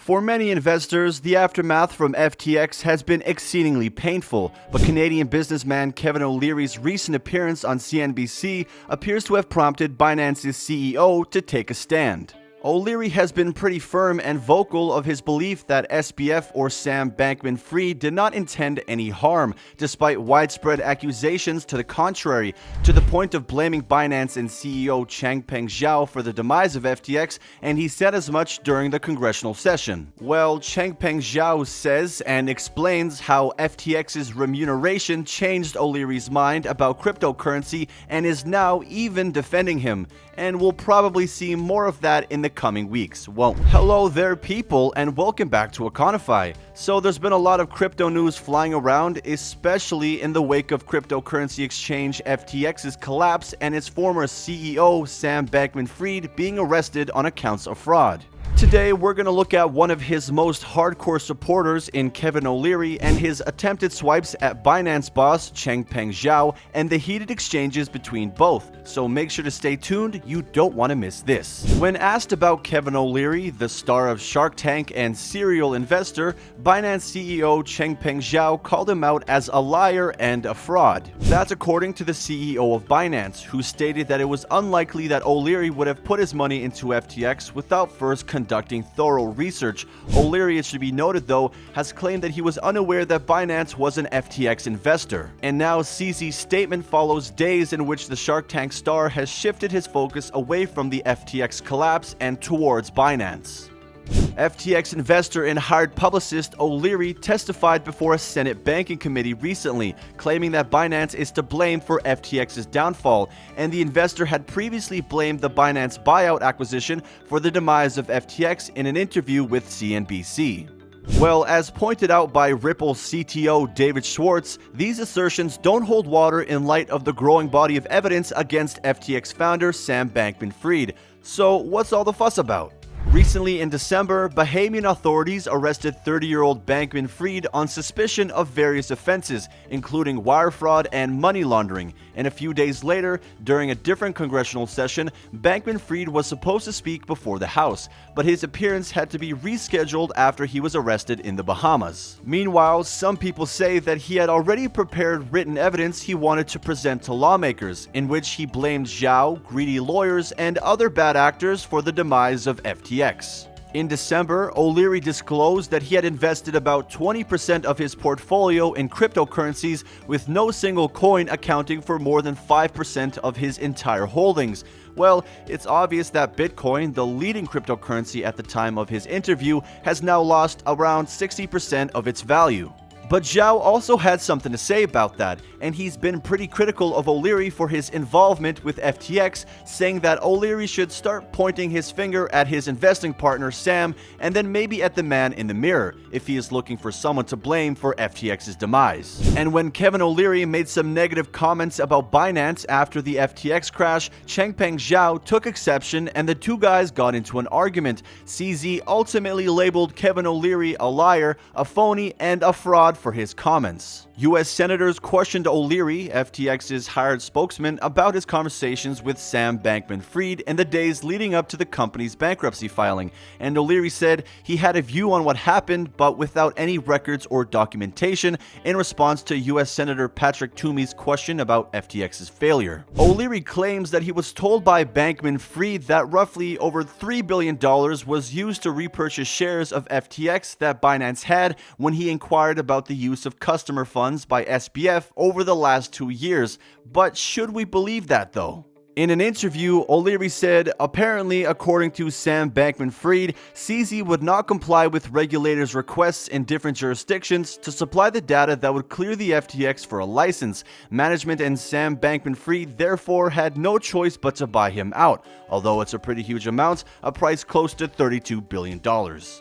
For many investors, the aftermath from FTX has been exceedingly painful, but Canadian businessman Kevin O'Leary's recent appearance on CNBC appears to have prompted Binance's CEO to take a stand. O'Leary has been pretty firm and vocal of his belief that SBF or Sam Bankman-Fried did not intend any harm, despite widespread accusations to the contrary, to the point of blaming Binance and CEO Changpeng Zhao for the demise of FTX, and he said as much during the congressional session. Well, Changpeng Zhao says and explains how FTX's remuneration changed O'Leary's mind about cryptocurrency and is now even defending him, and we'll probably see more of that in the coming weeks. Well, hello there people, and welcome back to Econify. So there's been a lot of crypto news flying around, especially in the wake of cryptocurrency exchange FTX's collapse and its former CEO Sam Bankman-Fried being arrested on accounts of fraud. Today, we're going to look at one of his most hardcore supporters in Kevin O'Leary and his attempted swipes at Binance boss Changpeng Zhao and the heated exchanges between both, so make sure to stay tuned, you don't want to miss this. When asked about Kevin O'Leary, the star of Shark Tank and serial investor, Binance CEO Changpeng Zhao called him out as a liar and a fraud. That's according to the CEO of Binance, who stated that it was unlikely that O'Leary would have put his money into FTX without first conducting thorough research. O'Leary, it should be noted though, has claimed that he was unaware that Binance was an FTX investor. And now CZ's statement follows days in which the Shark Tank star has shifted his focus away from the FTX collapse and towards Binance. FTX investor and hired publicist O'Leary testified before a Senate banking committee recently, claiming that Binance is to blame for FTX's downfall, and the investor had previously blamed the Binance buyout acquisition for the demise of FTX in an interview with CNBC. Well, as pointed out by Ripple CTO David Schwartz, these assertions don't hold water in light of the growing body of evidence against FTX founder Sam Bankman-Fried. So what's all the fuss about? Recently in December, Bahamian authorities arrested 30-year-old Bankman-Fried on suspicion of various offenses, including wire fraud and money laundering. And a few days later, during a different congressional session, Bankman-Fried was supposed to speak before the House, but his appearance had to be rescheduled after he was arrested in the Bahamas. Meanwhile, some people say that he had already prepared written evidence he wanted to present to lawmakers, in which he blamed Zhao, greedy lawyers, and other bad actors for the demise of FTX. In December, O'Leary disclosed that he had invested about 20% of his portfolio in cryptocurrencies, with no single coin accounting for more than 5% of his entire holdings. Well, it's obvious that Bitcoin, the leading cryptocurrency at the time of his interview, has now lost around 60% of its value. But Zhao also had something to say about that, and he's been pretty critical of O'Leary for his involvement with FTX, saying that O'Leary should start pointing his finger at his investing partner Sam, and then maybe at the man in the mirror, if he is looking for someone to blame for FTX's demise. And when Kevin O'Leary made some negative comments about Binance after the FTX crash, Changpeng Zhao took exception and the two guys got into an argument. CZ ultimately labeled Kevin O'Leary a liar, a phony, and a fraud for his comments. U.S. senators questioned O'Leary, FTX's hired spokesman, about his conversations with Sam Bankman-Fried in the days leading up to the company's bankruptcy filing, and O'Leary said he had a view on what happened but without any records or documentation in response to U.S. Senator Patrick Toomey's question about FTX's failure. O'Leary claims that he was told by Bankman-Fried that roughly over $3 billion was used to repurchase shares of FTX that Binance had when he inquired about the use of customer funds by SBF over the last 2 years. But should we believe that though? In an interview, O'Leary said, apparently, according to Sam Bankman-Fried, CZ would not comply with regulators' requests in different jurisdictions to supply the data that would clear the FTX for a license. Management and Sam Bankman-Fried therefore had no choice but to buy him out, although it's a pretty huge amount, a price close to $32 billion.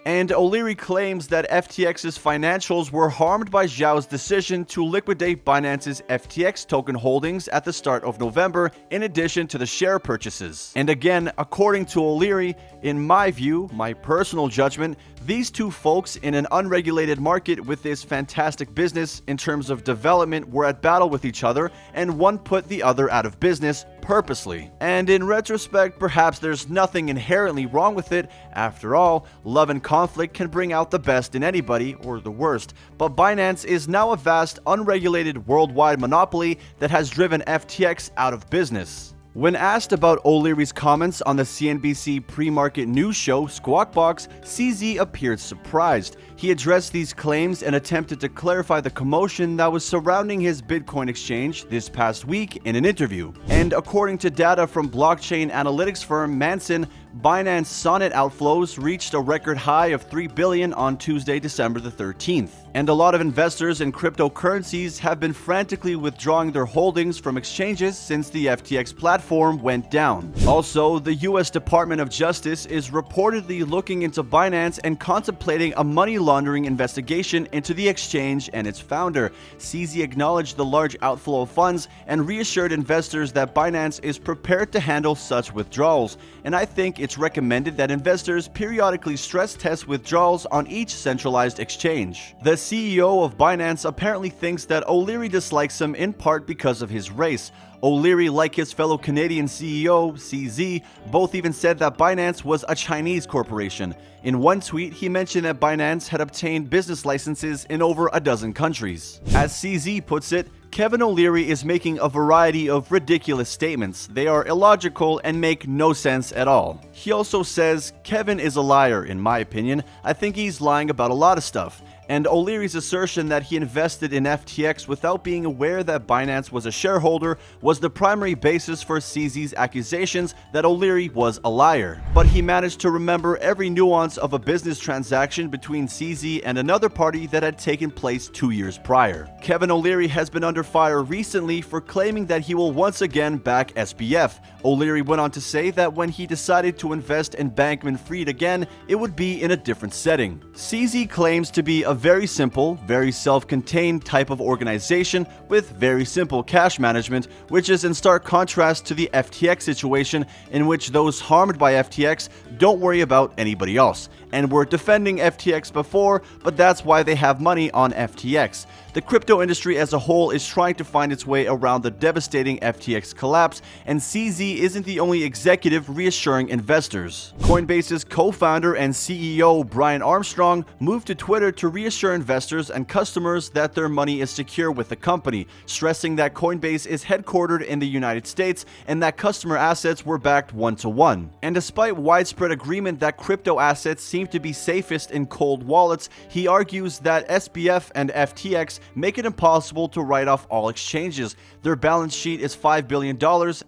And O'Leary claims that FTX's financials were harmed by Zhao's decision to liquidate Binance's FTX token holdings at the start of November, in addition addition to the share purchases. And again, according to O'Leary, in my view, my personal judgment, these two folks in an unregulated market with this fantastic business in terms of development were at battle with each other, and one put the other out of business purposely. And in retrospect, perhaps there's nothing inherently wrong with it. After all, love and conflict can bring out the best in anybody, or the worst. But Binance is now a vast, unregulated worldwide monopoly that has driven FTX out of business. When asked about O'Leary's comments on the CNBC pre-market news show Squawk Box, CZ appeared surprised. He addressed these claims and attempted to clarify the commotion that was surrounding his Bitcoin exchange this past week in an interview. And according to data from blockchain analytics firm Manson, Binance Sonnet outflows reached a record high of $3 billion on Tuesday, December the 13th. And a lot of investors in cryptocurrencies have been frantically withdrawing their holdings from exchanges since the FTX platform went down. Also, the US Department of Justice is reportedly looking into Binance and contemplating a money laundering investigation into the exchange and its founder. CZ acknowledged the large outflow of funds and reassured investors that Binance is prepared to handle such withdrawals. And I think it's recommended that investors periodically stress test withdrawals on each centralized exchange. The CEO of Binance apparently thinks that O'Leary dislikes him in part because of his race. O'Leary, like his fellow Canadian CEO CZ, both even said that Binance was a Chinese corporation. In one tweet, he mentioned that Binance had obtained business licenses in over a dozen countries. As CZ puts it, Kevin O'Leary is making a variety of ridiculous statements. They are illogical and make no sense at all. He also says, Kevin is a liar, in my opinion. I think he's lying about a lot of stuff. And O'Leary's assertion that he invested in FTX without being aware that Binance was a shareholder was the primary basis for CZ's accusations that O'Leary was a liar. But he managed to remember every nuance of a business transaction between CZ and another party that had taken place 2 years prior. Kevin O'Leary has been under fire recently for claiming that he will once again back SBF. O'Leary went on to say that when he decided to invest in bankman-fried again, it would be in a different setting. CZ claims to be a very simple, very self-contained type of organization with very simple cash management, which is in stark contrast to the FTX situation in which those harmed by FTX don't worry about anybody else. And we're defending FTX before, but that's why they have money on FTX. The crypto industry as a whole is trying to find its way around the devastating FTX collapse, and CZ isn't the only executive reassuring investors. Coinbase's co-founder and CEO Brian Armstrong moved to Twitter to reassure investors and customers that their money is secure with the company, stressing that Coinbase is headquartered in the United States and that customer assets were backed one-to-one. And despite widespread agreement that crypto assets seem to be safest in cold wallets, he argues that SBF and FTX make it impossible to write off all exchanges. Their balance sheet is $5 billion,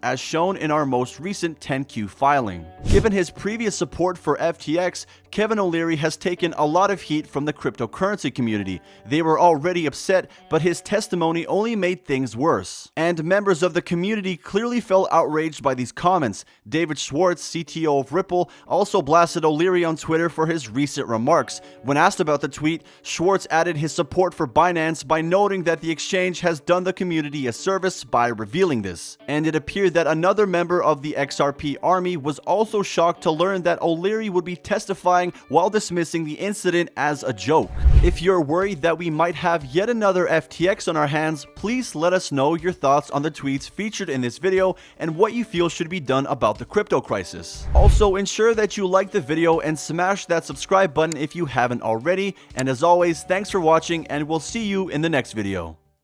as shown in our most recent 10Q filing. Given his previous support for FTX, Kevin O'Leary has taken a lot of heat from the cryptocurrency community. They were already upset, but his testimony only made things worse. And members of the community clearly felt outraged by these comments. David Schwartz, CTO of Ripple, also blasted O'Leary on Twitter for his recent remarks. When asked about the tweet, Schwartz added his support for Binance by noting that the exchange has done the community a service by revealing this. And it appeared that another member of the XRP army was also shocked to learn that O'Leary would be testifying while dismissing the incident as a joke. If you're worried that we might have yet another FTX on our hands, please let us know your thoughts on the tweets featured in this video and what you feel should be done about the crypto crisis. Also, ensure that you like the video and smash that subscribe button if you haven't already. And as always, thanks for watching, and we'll see you in the next video.